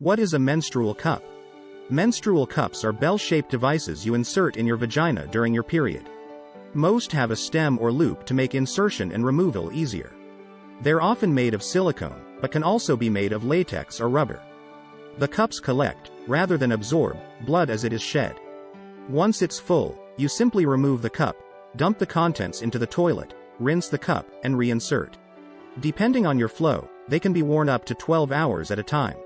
What is a menstrual cup? Menstrual cups are bell-shaped devices you insert in your vagina during your period. Most have a stem or loop to make insertion and removal easier. They're often made of silicone, but can also be made of latex or rubber. The cups collect, rather than absorb, blood as it is shed. Once it's full, you simply remove the cup, dump the contents into the toilet, rinse the cup, and reinsert. Depending on your flow, they can be worn up to 12 hours at a time.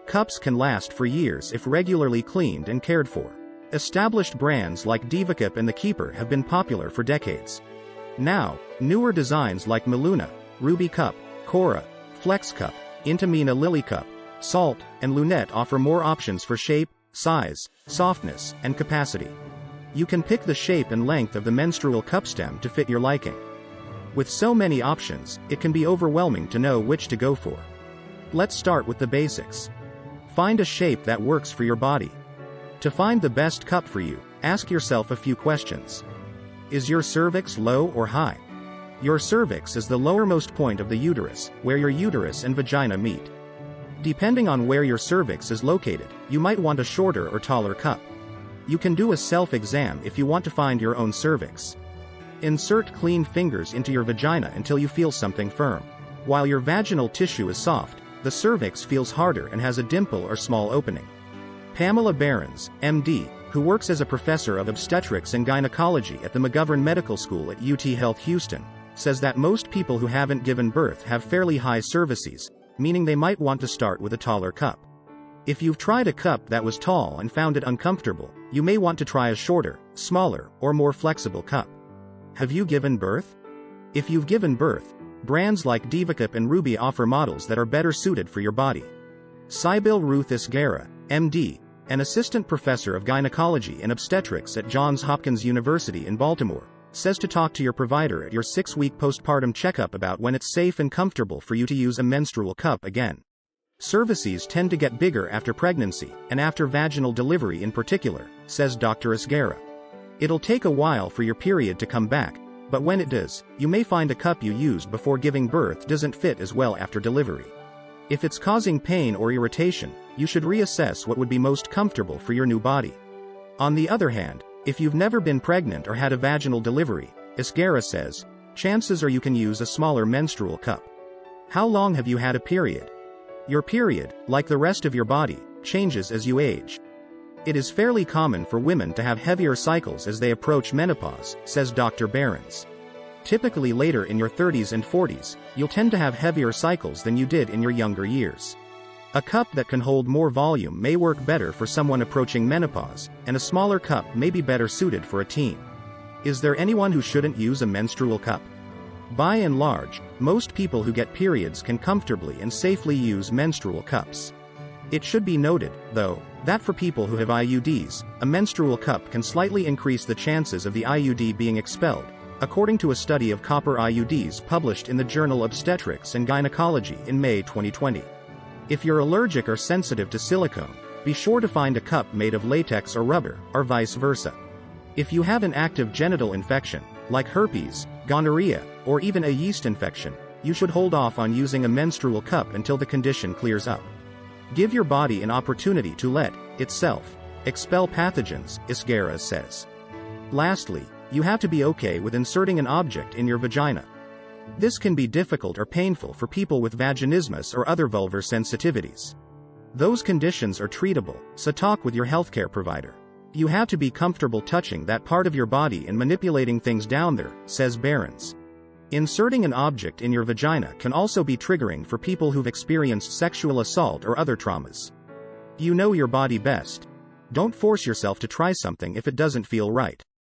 Cups can last for years if regularly cleaned and cared for. Established brands like Divacup and The Keeper have been popular for decades. Now, newer designs like Miluna, Ruby Cup, Cora, Flex Cup, Intimina Lily Cup, Salt, and Lunette offer more options for shape, size, softness, and capacity. You can pick the shape and length of the menstrual cup stem to fit your liking. With so many options, it can be overwhelming to know which to go for. Let's start with the basics. Find a shape that works for your body. To find the best cup for you, ask yourself a few questions. Is your cervix low or high? Your cervix is the lowermost point of the uterus, where your uterus and vagina meet. Depending on where your cervix is located, you might want a shorter or taller cup. You can do a self-exam if you want to find your own cervix. Insert clean fingers into your vagina until you feel something firm. While your vaginal tissue is soft, the cervix feels harder and has a dimple or small opening. Pamela Behrens, MD, who works as a professor of obstetrics and gynecology at the McGovern Medical School at UT Health Houston, says that most people who haven't given birth have fairly high cervices, meaning they might want to start with a taller cup. If you've tried a cup that was tall and found it uncomfortable, you may want to try a shorter, smaller, or more flexible cup. Have you given birth? If you've given birth, brands like Divacup and Ruby offer models that are better suited for your body. Sybil Ruth Isguera, MD, an assistant professor of gynecology and obstetrics at Johns Hopkins University in Baltimore, says to talk to your provider at your 6-week postpartum checkup about when it's safe and comfortable for you to use a menstrual cup again. Cervices tend to get bigger after pregnancy, and after vaginal delivery in particular, says Dr. Isguera. It'll take a while for your period to come back, but when it does, you may find a cup you used before giving birth doesn't fit as well after delivery. If it's causing pain or irritation, you should reassess what would be most comfortable for your new body. On the other hand, if you've never been pregnant or had a vaginal delivery, Isguera says, chances are you can use a smaller menstrual cup. How long have you had a period? Your period, like the rest of your body, changes as you age. It is fairly common for women to have heavier cycles as they approach menopause, says Dr. Behrens. Typically later in your 30s and 40s, you'll tend to have heavier cycles than you did in your younger years. A cup that can hold more volume may work better for someone approaching menopause, and a smaller cup may be better suited for a teen. Is there anyone who shouldn't use a menstrual cup? By and large, most people who get periods can comfortably and safely use menstrual cups. It should be noted, though, that for people who have IUDs, a menstrual cup can slightly increase the chances of the IUD being expelled, according to a study of copper IUDs published in the journal Obstetrics and Gynecology in May 2020. If you're allergic or sensitive to silicone, be sure to find a cup made of latex or rubber, or vice versa. If you have an active genital infection, like herpes, gonorrhea, or even a yeast infection, you should hold off on using a menstrual cup until the condition clears up. Give your body an opportunity to let itself expel pathogens, Isguera says. Lastly, you have to be okay with inserting an object in your vagina. This can be difficult or painful for people with vaginismus or other vulvar sensitivities. Those conditions are treatable, so talk with your healthcare provider. You have to be comfortable touching that part of your body and manipulating things down there, says Behrens. Inserting an object in your vagina can also be triggering for people who've experienced sexual assault or other traumas. You know your body best. Don't force yourself to try something if it doesn't feel right.